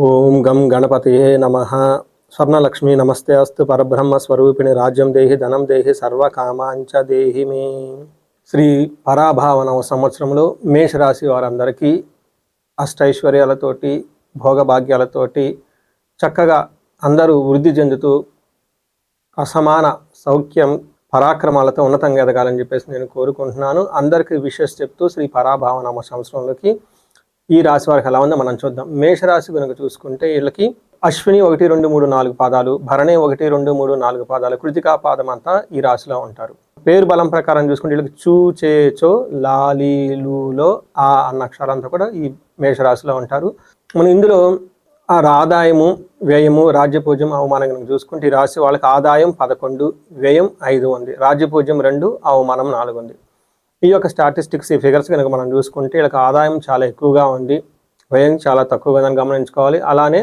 ఓం గం గణపతియే నమః. స్వర్ణలక్ష్మి నమస్తే అస్తు పరబ్రహ్మ స్వరూపిణి రాజ్యం దేహి ధనం దేహి సర్వకామాంచ దేహి మే. శ్రీ పరాభావనవ సంవత్సరంలో మేషరాశి వారందరికీ అష్టైశ్వర్యాలతోటి భోగభాగ్యాలతోటి చక్కగా అందరూ వృద్ధి చెందుతూ అసమాన సౌఖ్యం పరాక్రమాలతో ఉన్నతంగా ఎదగాలని చెప్పేసి నేను కోరుకుంటున్నాను. అందరికీ విషెస్ చెప్తూ శ్రీ పరాభావనవ సంవత్సరంలోకి ఈ రాశి వారికి ఎలా ఉందో మనం చూద్దాం. మేషరాశి కనుక చూసుకుంటే వీళ్ళకి అశ్విని 1, 2, 3, 4 పాదాలు, భరణి 1, 2, 3, 4 పాదాలు, కృతికా పాదం అంతా ఈ రాశిలో ఉంటారు. పేరు బలం ప్రకారం చూసుకుంటే వీళ్ళకి చూ చే చో లాలీలులో ఆ అన్న అక్షరాలంతా కూడా ఈ మేషరాశిలో ఉంటారు. మనం ఇందులో ఆదాయము వ్యయము రాజ్యపూజ్యం అవమానం కనుక చూసుకుంటే ఈ రాశి వాళ్ళకి ఆదాయం 11, వ్యయం 5 ఉంది, రాజ్యపూజ్యం 2, అవమానం 4 ఉంది. ఈ యొక్క స్టాటిస్టిక్స్ ఈ ఫిగర్స్ కనుక మనం చూసుకుంటే వీళ్ళకి ఆదాయం చాలా ఎక్కువగా ఉంది, వ్యయం చాలా తక్కువగా ఉందని గమనించుకోవాలి. అలానే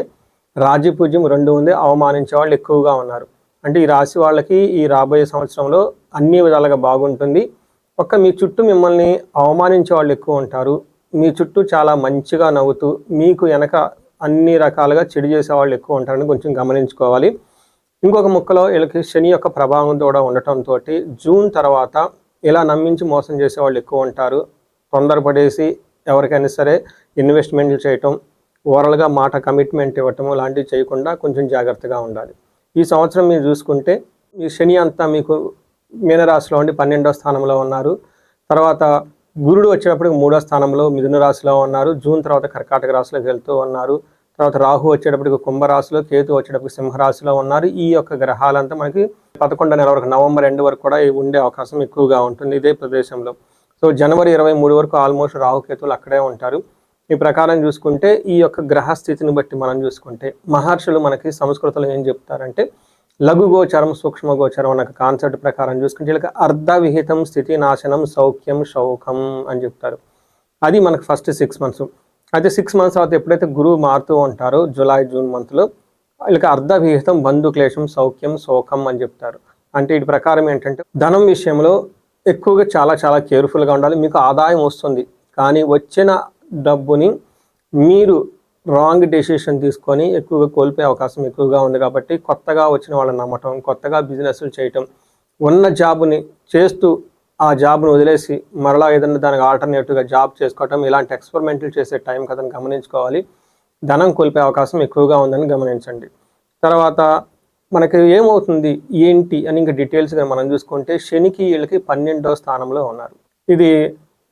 రాజ్యపూజ్యం 2 ఉంది, అవమానించే వాళ్ళు ఎక్కువగా ఉన్నారు. అంటే ఈ రాశి వాళ్ళకి ఈ రాబోయే సంవత్సరంలో అన్ని విధాలుగా బాగుంటుంది. మీ చుట్టూ మిమ్మల్ని అవమానించే వాళ్ళు ఎక్కువ ఉంటారు, మీ చుట్టూ చాలా మంచిగా నవ్వుతూ మీకు వెనక అన్ని రకాలుగా చెడు చేసే వాళ్ళు ఎక్కువ ఉంటారని కొంచెం గమనించుకోవాలి. ఇంకొక ముక్కలో వీళ్ళకి శని యొక్క ప్రభావం కూడా ఉండటంతో జూన్ తర్వాత ఇలా నమ్మించి మోసం చేసే వాళ్ళు ఎక్కువ ఉంటారు. తొందరపడేసి ఎవరికైనా సరే ఇన్వెస్ట్మెంట్లు చేయటం, ఓవరాల్గా మాట కమిట్మెంట్ ఇవ్వటం లాంటివి చేయకుండా కొంచెం జాగ్రత్తగా ఉండాలి. ఈ సంవత్సరం మీరు చూసుకుంటే మీ శని అంతా మీకు మీనరాశిలో ఉండి 12వ స్థానంలో ఉన్నారు. తర్వాత గురుడు వచ్చేటప్పటికి 3వ స్థానంలో మిథున రాశిలో ఉన్నారు. జూన్ తర్వాత కర్కాటక రాశిలోకి వెళ్తూ ఉన్నారు. తర్వాత రాహు వచ్చేటప్పటికి కుంభరాశిలో, కేతు వచ్చేటప్పటికి సింహరాశిలో ఉన్నారు. ఈ యొక్క గ్రహాలంతా మనకి 11వ నెల వరకు, నవంబర్ 2 వరకు కూడా ఉండే అవకాశం ఎక్కువగా ఉంటుంది ఇదే ప్రదేశంలో. సో జనవరి 23 వరకు ఆల్మోస్ట్ రాహుకేతువులు అక్కడే ఉంటారు. ఈ ప్రకారం చూసుకుంటే ఈ యొక్క గ్రహస్థితిని బట్టి మనం చూసుకుంటే మహర్షులు మనకి సంస్కృతంలో ఏం చెప్తారంటే లఘుగోచరం సూక్ష్మగోచరం అన్న కాన్సెప్ట్ ప్రకారం చూసుకుంటే వీళ్ళకి అర్ధవిహితం స్థితి నాశనం సౌఖ్యం శౌకం అని చెప్తారు. అది మనకు ఫస్ట్ 6 months. అయితే 6 months తర్వాత ఎప్పుడైతే గురువు మారుతూ ఉంటారో జూలై జూన్ మంత్లో వీళ్ళకి అర్ధవిహితం బంధుక్లేశం సౌఖ్యం శోకం అని చెప్తారు. అంటే వీటి ప్రకారం ఏంటంటే ధనం విషయంలో ఎక్కువగా చాలా కేర్ఫుల్గా ఉండాలి. మీకు ఆదాయం వస్తుంది, కానీ వచ్చిన డబ్బుని మీరు రాంగ్ డెసిషన్ తీసుకొని ఎక్కువగా కోల్పోయే అవకాశం ఎక్కువగా ఉంది. కాబట్టి కొత్తగా వచ్చిన వాళ్ళని నమ్మటం, కొత్తగా బిజినెస్లు చేయటం, ఉన్న జాబ్ని చేస్తూ ఆ జాబ్ను వదిలేసి మరలా ఏదైనా దానికి ఆల్టర్నేటివ్గా జాబ్ చేసుకోవటం, ఇలాంటి ఎక్స్పెరిమెంట్లు చేసే టైం కదని గమనించుకోవాలి. ధనం కోల్పోయే అవకాశం ఎక్కువగా ఉందని గమనించండి. తర్వాత మనకి ఏమవుతుంది ఏంటి అని ఇంకా డీటెయిల్స్గా మనం చూసుకుంటే శనికి వీళ్ళకి 12వ స్థానంలో ఉన్నారు. ఇది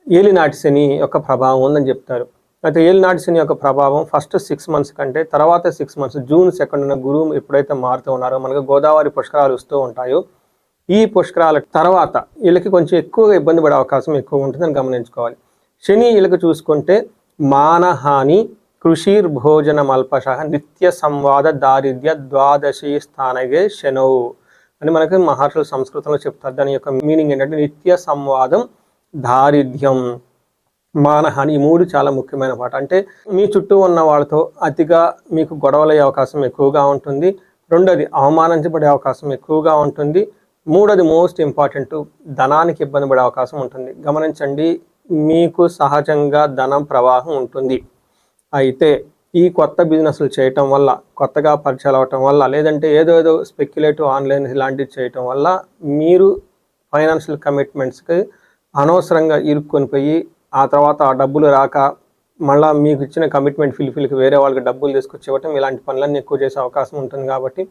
ఏలినాటి శని యొక్క ప్రభావం ఉందని చెప్తారు. అయితే ఏలినాటి శని యొక్క ప్రభావం ఫస్ట్ 6 months కంటే తర్వాత 6 months జూన్ 2న గురువు ఎప్పుడైతే మారుతూ ఉన్నారో మనకు గోదావరి పుష్కరాలు వస్తూ ఉంటాయో ఈ పుష్కరాల తర్వాత వీళ్ళకి కొంచెం ఎక్కువగా ఇబ్బంది పడే అవకాశం ఎక్కువ ఉంటుందని గమనించుకోవాలి. శని వీళ్ళకి చూసుకుంటే మానహాని కృషిర్భోజనమల్పశ నిత్య సంవాద దారిద్ర్య ద్వాదశి స్థానగే శనౌ అని మనకి మహర్షులు సంస్కృతంలో చెప్తారు. దాని యొక్క మీనింగ్ ఏంటంటే నిత్య సంవాదం, దారిద్ర్యం, మానహాని, ఈ 3 చాలా ముఖ్యమైన పాట. అంటే మీ చుట్టూ ఉన్న వాళ్ళతో అతిగా మీకు గొడవలయ్యే అవకాశం ఎక్కువగా ఉంటుంది. రెండోది అవమానించబడే అవకాశం ఎక్కువగా ఉంటుంది. మూడోది మోస్ట్ ఇంపార్టెంట్, ధనానికి ఇబ్బంది పడే అవకాశం ఉంటుంది. గమనించండి, మీకు సహజంగా ధనం ప్రవాహం ఉంటుంది. అయితే ఈ కొత్త బిజినెస్లు చేయటం వల్ల, కొత్తగా పరిచయాలు అవ్వటం వల్ల, లేదంటే ఏదో స్పెక్యులేటివ్ ఆన్లైన్ ఇలాంటివి చేయటం వల్ల మీరు ఫైనాన్షియల్ కమిట్మెంట్స్కి అనవసరంగా ఇరుక్కొని పోయి ఆ తర్వాత ఆ డబ్బులు రాక మళ్ళీ మీకు ఇచ్చిన కమిట్మెంట్ ఫిల్ఫిల్కి వేరే వాళ్ళకి డబ్బులు తీసుకొచ్చి ఇవ్వటం, ఇలాంటి పనులన్నీ ఎక్కువ చేసే అవకాశం ఉంటుంది. కాబట్టి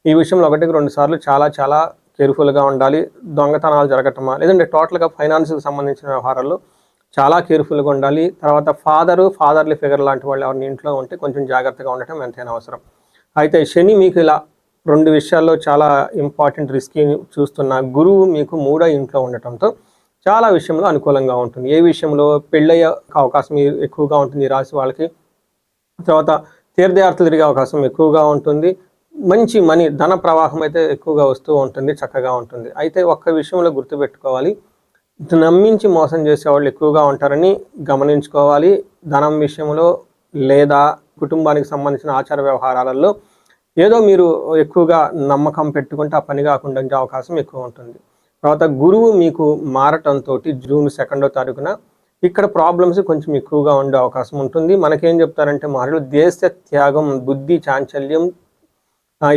ఈ విషయంలో 1-2 సార్లు చాలా కేర్ఫుల్గా ఉండాలి. దొంగతనాలు జరగటమా, లేదంటే టోటల్గా ఫైనాన్స్కి సంబంధించిన వ్యవహారాల్లో చాలా కేర్ఫుల్గా ఉండాలి. తర్వాత ఫాదర్లీ ఫిగర్ లాంటి వాళ్ళు ఎవరిని ఇంట్లో ఉంటే కొంచెం జాగ్రత్తగా ఉండటం ఎంతైనా అవసరం. అయితే శని మీకు ఇలా 2 విషయాల్లో చాలా ఇంపార్టెంట్ రిస్కీ చూస్తున్న గురువు మీకు 3వ ఇంట్లో ఉండటంతో చాలా విషయంలో అనుకూలంగా ఉంటుంది. ఏ విషయంలో పెళ్ళయ్యే అవకాశం ఎక్కువగా ఉంటుంది ఈ రాశి వాళ్ళకి. తర్వాత తీర్థయాత్రలు తిరిగే అవకాశం ఎక్కువగా ఉంటుంది. మంచి మనీ, ధన ప్రవాహం అయితే ఎక్కువగా వస్తూ ఉంటుంది, చక్కగా ఉంటుంది. అయితే ఒక్క విషయంలో గుర్తుపెట్టుకోవాలి, నమ్మించి మోసం చేసేవాళ్ళు ఎక్కువగా ఉంటారని గమనించుకోవాలి. ధనం విషయంలో లేదా కుటుంబానికి సంబంధించిన ఆచార వ్యవహారాలలో ఏదో మీరు ఎక్కువగా నమ్మకం పెట్టుకుంటే ఆ పని కాకుండా ఉండే అవకాశం ఎక్కువ ఉంటుంది. తర్వాత గురువు మీకు మారటంతో జూన్ 2వ తారీఖున ఇక్కడ ప్రాబ్లమ్స్ కొంచెం ఎక్కువగా ఉండే అవకాశం ఉంటుంది. మనకేం చెప్తారంటే మహర్షులు దేశ త్యాగం, బుద్ధి చాంచల్యం,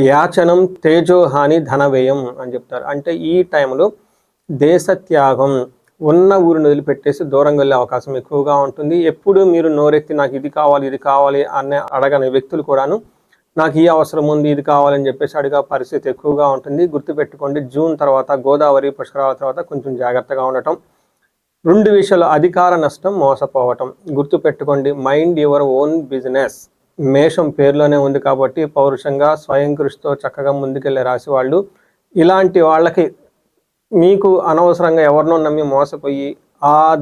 యాచనం, తేజోహాని, ధన వ్యయం అని చెప్తారు. అంటే ఈ టైంలో దేశ త్యాగం, ఉన్న ఊరిని వదిలిపెట్టేసి దూరంగా వెళ్ళే అవకాశం ఎక్కువగా ఉంటుంది. ఎప్పుడు మీరు నోరెత్తి నాకు ఇది కావాలి ఇది కావాలి అనే అడగని వ్యక్తులు కూడాను నాకు ఈ అవసరం ఉంది ఇది కావాలని చెప్పేసి అడిగే పరిస్థితి ఎక్కువగా ఉంటుంది. గుర్తుపెట్టుకోండి, జూన్ తర్వాత గోదావరి పుష్కరాల తర్వాత కొంచెం జాగ్రత్తగా ఉండటం. 2 విషయాలు, అధికార నష్టం, మోసపోవటం. గుర్తుపెట్టుకోండి, మైండ్ యువర్ ఓన్ బిజినెస్. మేషం పేరులోనే ఉంది కాబట్టి పౌరుషంగా స్వయం కృషితో చక్కగా ముందుకెళ్లే రాశి వాళ్ళు. ఇలాంటి వాళ్ళకి మీకు అనవసరంగా ఎవరినో నమ్మి మోసపోయి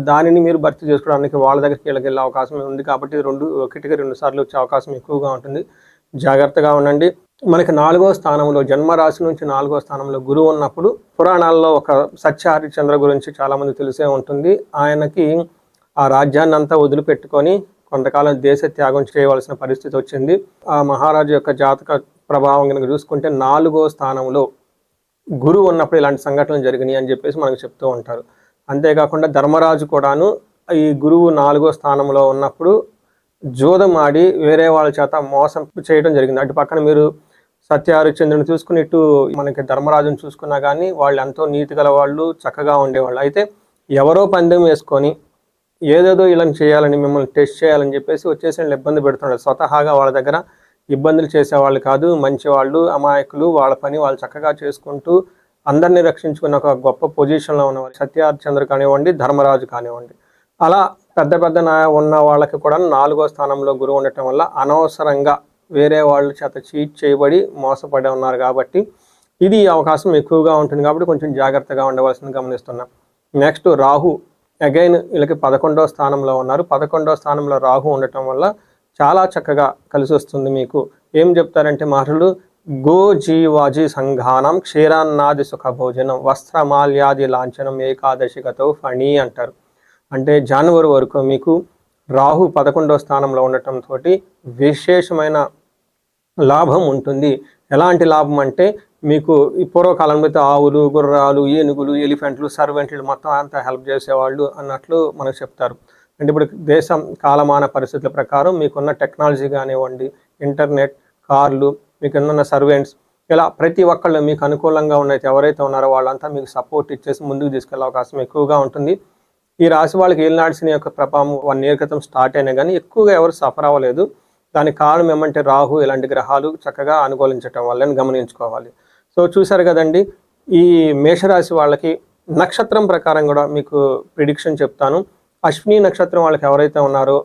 దానిని మీరు భర్తీ చేసుకోవడానికి వాళ్ళ దగ్గరికి వెళ్ళే అవకాశం ఉంది కాబట్టి ఒకటికి 2 సార్లు వచ్చే అవకాశం ఎక్కువగా ఉంటుంది. జాగ్రత్తగా ఉండండి. మనకి 4వ స్థానంలో, జన్మరాశి నుంచి 4వ స్థానంలో గురువు ఉన్నప్పుడు పురాణాల్లో ఒక సత్య హరిశ్చంద్ర గురించి చాలామంది తెలిసే ఉంటుంది. ఆయనకి ఆ రాజ్యాన్ని అంతా వదిలిపెట్టుకొని కొంతకాలం దేశ త్యాగం చేయవలసిన పరిస్థితి వచ్చింది. ఆ మహారాజు యొక్క జాతక ప్రభావం కనుక చూసుకుంటే 4వ స్థానంలో గురువు ఉన్నప్పుడు ఇలాంటి సంఘటనలు జరిగినాయి అని చెప్పేసి మనకు చెప్తూ ఉంటారు. అంతేకాకుండా ధర్మరాజు కూడాను ఈ గురువు 4వ స్థానంలో ఉన్నప్పుడు జోదం ఆడి వేరే వాళ్ళ చేత మోసం చేయడం జరిగింది. అటు పక్కన మీరు సత్య హరిశ్చంద్రుని చూసుకుని, ఇటు మనకి ధర్మరాజుని చూసుకున్నా కానీ వాళ్ళు ఎంతో నీతి గల వాళ్ళు, చక్కగా ఉండేవాళ్ళు. అయితే ఎవరో పందెం వేసుకొని ఏదేదో ఇలా చేయాలని, మిమ్మల్ని టెస్ట్ చేయాలని చెప్పేసి వచ్చేసి వాళ్ళు ఇబ్బంది పెడుతున్నారు. స్వతహాగా వాళ్ళ దగ్గర ఇబ్బందులు చేసేవాళ్ళు కాదు, మంచివాళ్ళు, అమాయకులు, వాళ్ళ పని వాళ్ళు చక్కగా చేసుకుంటూ అందరినీ రక్షించుకున్న ఒక గొప్ప పొజిషన్లో ఉన్నవారు సత్య హరిశ్చంద్ర కానివ్వండి, ధర్మరాజు కానివ్వండి. అలా పెద్ద పెద్ద ఉన్న వాళ్ళకి కూడా 4వ స్థానంలో గురువు ఉండటం వల్ల అనవసరంగా వేరే వాళ్ళ చేత చీట్ చేయబడి మోసపడి ఉన్నారు కాబట్టి ఇది అవకాశం ఎక్కువగా ఉంటుంది. కాబట్టి కొంచెం జాగ్రత్తగా ఉండవలసింది గమనిస్తున్నాం. నెక్స్ట్ రాహు, అగైన్ వీళ్ళకి 11వ స్థానంలో ఉన్నారు. 11వ స్థానంలో రాహు ఉండటం వల్ల చాలా చక్కగా కలిసి వస్తుంది మీకు. ఏం చెప్తారంటే మహర్షులు, గో జీవాజీ సంఘానం క్షీరాన్నాది సుఖ భోజనం వస్త్రమాల్యాది లాంఛనం ఏకాదశిగతో ఫణి అంటారు. అంటే జనవరి వరకు మీకు రాహు 11వ స్థానంలో ఉండటంతో విశేషమైన లాభం ఉంటుంది. ఎలాంటి లాభం అంటే మీకు ఈ పూర్వకాలంలో అయితే ఆవులు, గుర్రాలు, ఏనుగులు, ఎలిఫెంట్లు, సర్వెంట్లు మొత్తం అంతా హెల్ప్ చేసేవాళ్ళు అన్నట్లు మనకు చెప్తారు. అంటే ఇప్పుడు దేశం కాలమాన పరిస్థితుల ప్రకారం మీకున్న టెక్నాలజీ కానివ్వండి, ఇంటర్నెట్, కార్లు, మీకు ఉన్న సర్వెంట్స్, ఇలా ప్రతి ఒక్కళ్ళు మీకు అనుకూలంగా ఉన్నైతే ఎవరైతే ఉన్నారో వాళ్ళంతా మీకు సపోర్ట్ ఇచ్చేసి ముందుకు తీసుకెళ్లే అవకాశం ఎక్కువగా ఉంటుంది. ఈ రాశి వాళ్ళకి ఏలినాడ్సిన యొక్క ప్రభావం 1 year క్రితం స్టార్ట్ అయినా కానీ ఎక్కువగా ఎవరు సఫర్ అవ్వలేదు. దానికి కారణం ఏమంటే రాహు ఇలాంటి గ్రహాలు చక్కగా అనుకూలించటం వల్లని గమనించుకోవాలి. సో చూసారు కదండి, ఈ మేషరాశి వాళ్ళకి నక్షత్రం ప్రకారం కూడా మీకు ప్రిడిక్షన్ చెప్తాను. అశ్విని నక్షత్రం వాళ్ళకి ఎవరైతే ఉన్నారో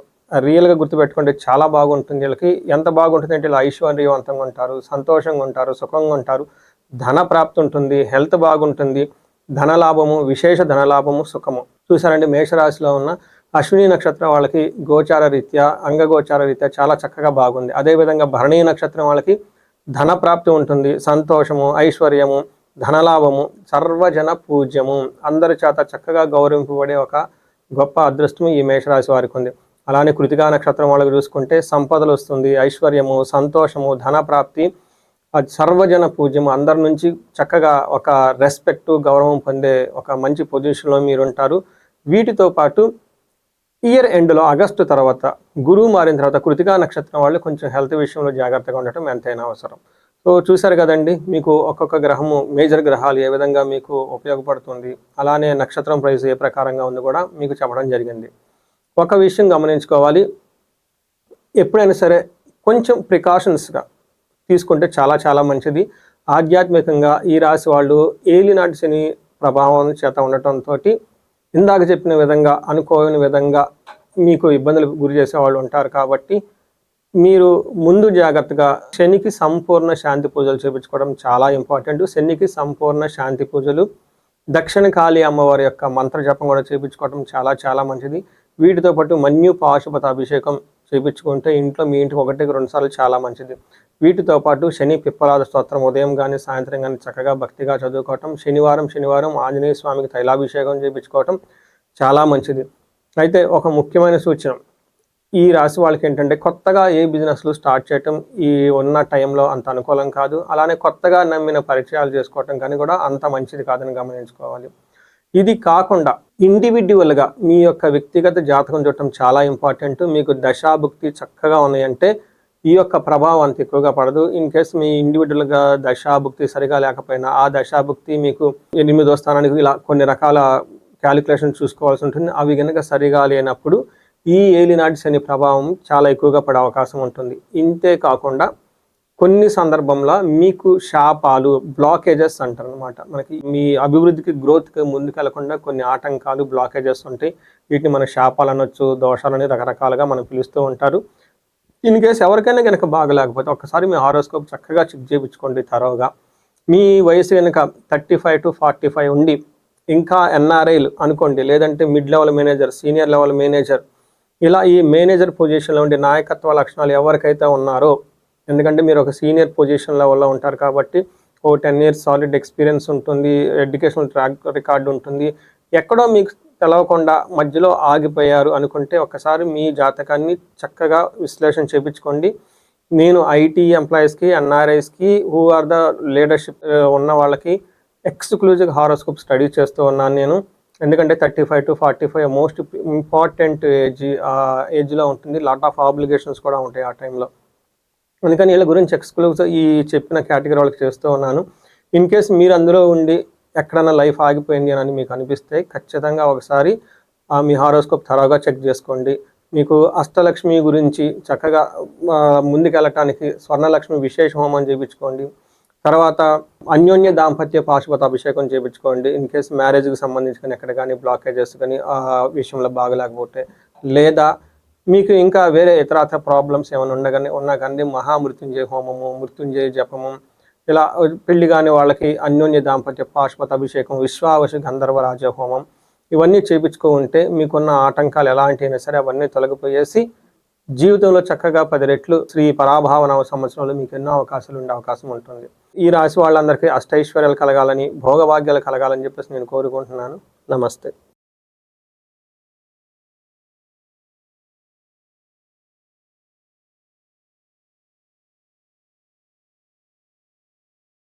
రియల్గా గుర్తుపెట్టుకుంటే చాలా బాగుంటుంది. వీళ్ళకి ఎంత బాగుంటుంది అంటే ఇలా ఐశ్వర్యవంతంగా ఉంటారు, సంతోషంగా ఉంటారు, సుఖంగా ఉంటారు, ధన ప్రాప్తి ఉంటుంది, హెల్త్ బాగుంటుంది, ధనలాభము, విశేష ధనలాభము, సుఖము. చూసారండి, మేషరాశిలో ఉన్న అశ్విని నక్షత్రం వాళ్ళకి గోచార రీత్యా, అంగగోచార రీత్యా చాలా చక్కగా బాగుంది. అదేవిధంగా భరణీ నక్షత్రం వాళ్ళకి ధన ప్రాప్తి ఉంటుంది, సంతోషము, ఐశ్వర్యము, ధనలాభము, సర్వజన పూజ్యము, అందరి చేత చక్కగా గౌరవింపబడే ఒక గొప్ప అదృష్టము ఈ మేషరాశి వారికి ఉంది. అలానే కృతికా నక్షత్రం వాళ్ళకి చూసుకుంటే సంపదలు వస్తుంది, ఐశ్వర్యము, సంతోషము, ధన ప్రాప్తి, సర్వజన పూజ్యము, అందరి నుంచి చక్కగా ఒక రెస్పెక్టు, గౌరవం పొందే ఒక మంచి పొజిషన్లో మీరు ఉంటారు. వీటితో పాటు ఇయర్ ఎండ్లో ఆగస్టు తర్వాత గురువు మారిన తర్వాత కృతికా నక్షత్రం వాళ్ళు కొంచెం హెల్త్ విషయంలో జాగ్రత్తగా ఉండటం ఎంతైనా అవసరం. సో చూసారు కదండి, మీకు ఒక్కొక్క గ్రహము, మేజర్ గ్రహాలు ఏ విధంగా మీకు ఉపయోగపడుతుంది, అలానే నక్షత్రం ప్రైస్ ఏ ప్రకారంగా ఉంది కూడా మీకు చెప్పడం జరిగింది. ఒక విషయం గమనించుకోవాలి, ఎప్పుడైనా సరే కొంచెం ప్రికాషన్స్గా తీసుకుంటే చాలా చాలా మంచిది. ఆధ్యాత్మికంగా ఈ రాశి వాళ్ళు ఏలినాటి శని ప్రభావం చేత ఉండటంతో ఇందాక చెప్పిన విధంగా అనుకోని విధంగా మీకు ఇబ్బందులు గురి చేసే వాళ్ళు ఉంటారు. కాబట్టి మీరు ముందు జాగ్రత్తగా శనికి సంపూర్ణ శాంతి పూజలు చేయించుకోవడం చాలా ఇంపార్టెంట్. శనికి సంపూర్ణ శాంతి పూజలు, దక్షిణ కాళీ అమ్మవారి యొక్క మంత్ర జపం కూడా చేయించుకోవడం చాలా చాలా మంచిది. వీటితో పాటు మన్యు పాశుపత అభిషేకం చేయించుకుంటే ఇంట్లో మీ ఇంటికి 1-2 సార్లు చాలా మంచిది. వీటితో పాటు శని పిప్పలాద స్తోత్రం ఉదయం కానీ సాయంత్రం కానీ చక్కగా భక్తిగా చదువుకోవటం, శనివారం ఆంజనేయ స్వామికి తైలాభిషేకం చేయించుకోవటం చాలా మంచిది. అయితే ఒక ముఖ్యమైన సూచన, ఈ రాశి వాళ్ళకి ఏంటంటే కొత్తగా ఏ బిజినెస్లు స్టార్ట్ చేయటం ఈ ఉన్న టైంలో అంత అనుకూలం కాదు. అలానే కొత్తగా నమ్మిన పరిచయాలు చేసుకోవటం కానీ కూడా అంత మంచిది కాదని గమనించుకోవాలి. ఇది కాకుండా ఇండివిడ్యువల్గా మీ యొక్క వ్యక్తిగత జాతకం చూడటం చాలా ఇంపార్టెంట్. మీకు దశాభుక్తి చక్కగా ఉన్నాయంటే ఈ యొక్క ప్రభావం అంత ఎక్కువగా పడదు. ఇన్ కేస్ మీ ఇండివిజువల్గా దశాభుక్తి సరిగా లేకపోయినా ఆ దశాభుక్తి మీకు 8వ స్థానానికి ఇలా కొన్ని రకాల క్యాలిక్యులేషన్ చూసుకోవాల్సి ఉంటుంది. అవి కనుక సరిగా లేనప్పుడు ఈ ఏలినాటి శని ప్రభావం చాలా ఎక్కువగా పడే అవకాశం ఉంటుంది. ఇంతే కాకుండా కొన్ని సందర్భంలో మీకు శాపాలు, బ్లాకేజెస్ అంటారు అనమాట. మనకి మీ అభివృద్ధికి, గ్రోత్కి ముందుకెళ్లకుండా కొన్ని ఆటంకాలు, బ్లాకేజెస్ ఉంటాయి. వీటిని మన శాపాలు అనొచ్చు, దోషాలని రకరకాలుగా మనం పిలుస్తూ ఉంటారు. ఇన్ కేసు ఎవరికైనా కనుక బాగలేకపోతే ఒక్కసారి మీ హారోస్కోప్ చక్కగా చెక్ చేయించుకోండి తరోగా. మీ వయసు కనుక 35 to 45 ఉండి ఇంకా ఎన్ఆర్ఐలు అనుకోండి, లేదంటే mid level manager, senior level manager, ఇలా ఈ మేనేజర్ పొజిషన్లో ఉండి నాయకత్వ లక్షణాలు ఎవరికైతే ఉన్నారో, ఎందుకంటే మీరు ఒక సీనియర్ పొజిషన్ లెవెల్లో ఉంటారు కాబట్టి ఓ 10 years సాలిడ్ ఎక్స్పీరియన్స్ ఉంటుంది, ఎడ్యుకేషనల్ ట్రాక్ రికార్డు ఉంటుంది. ఎక్కడో మీకు తెలవకుండా మధ్యలో ఆగిపోయారు అనుకుంటే ఒక్కసారి మీ జాతకాన్ని చక్కగా విశ్లేషణ చేయించుకోండి. నేను ఐటీ ఎంప్లాయీస్కి, ఎన్ఆర్ఐస్కి, హూ ఆర్ ద లీడర్షిప్ ఉన్న వాళ్ళకి ఎక్స్క్లూజివ్ హారోస్కోప్ స్టడీ చేస్తూ ఉన్నాను నేను. ఎందుకంటే 35 to 45 మోస్ట్ ఇంపార్టెంట్ ఏజ్లో ఉంటుంది. లాట్ ఆఫ్ ఆబ్లిగేషన్స్ కూడా ఉంటాయి ఆ టైంలో. అందుకని వీళ్ళ గురించి ఎక్స్క్లూజివ్ ఈ చెప్పిన కేటగిరీ వాళ్ళకి చేస్తూ ఉన్నాను. ఇన్ కేస్ మీరు అందులో ఉండి ఎక్కడన్నా లైఫ్ ఆగిపోయింది అని మీకు అనిపిస్తే ఖచ్చితంగా ఒకసారి మీ హారోస్కోప్ తరోగా చెక్ చేసుకోండి. మీకు అష్టలక్ష్మి గురించి చక్కగా ముందుకెళ్ళటానికి స్వర్ణలక్ష్మి విశేష హోమం చేయించుకోండి. తర్వాత అన్యోన్య దాంపత్య పాశుపత అభిషేకం చేయించుకోండి. ఇన్ కేసు మ్యారేజ్కి సంబంధించి కానీ ఎక్కడ కానీ బ్లాకేజెస్ కానీ ఆ విషయంలో బాగలేకపోతే, లేదా మీకు ఇంకా వేరే ఇతరత్ర ప్రాబ్లమ్స్ ఏమైనా ఉన్నా కానీ మహామృత్యుంజయ హోమము, మృత్యుంజయ జపము, ఇలా పెళ్లి కాని వాళ్ళకి అన్యోన్య దాంపత్య పాశుపత అభిషేకం, విశ్వావశ గంధర్వరాజ హోమం, ఇవన్నీ చేయించుకుంటే మీకున్న ఆటంకాలు ఎలాంటివైనా సరే అవన్నీ తొలగిపోయేసి జీవితంలో చక్కగా 10 రెట్లు శ్రీ పరాభావ సంవత్సరంలో మీకు ఎన్నో అవకాశాలు ఉండే అవకాశం ఉంటుంది. ఈ రాశి వాళ్ళందరికీ అష్టైశ్వర్యాలు కలగాలని, భోగభాగ్యాలు కలగాలని చెప్పేసి నేను కోరుకుంటున్నాను. నమస్తే.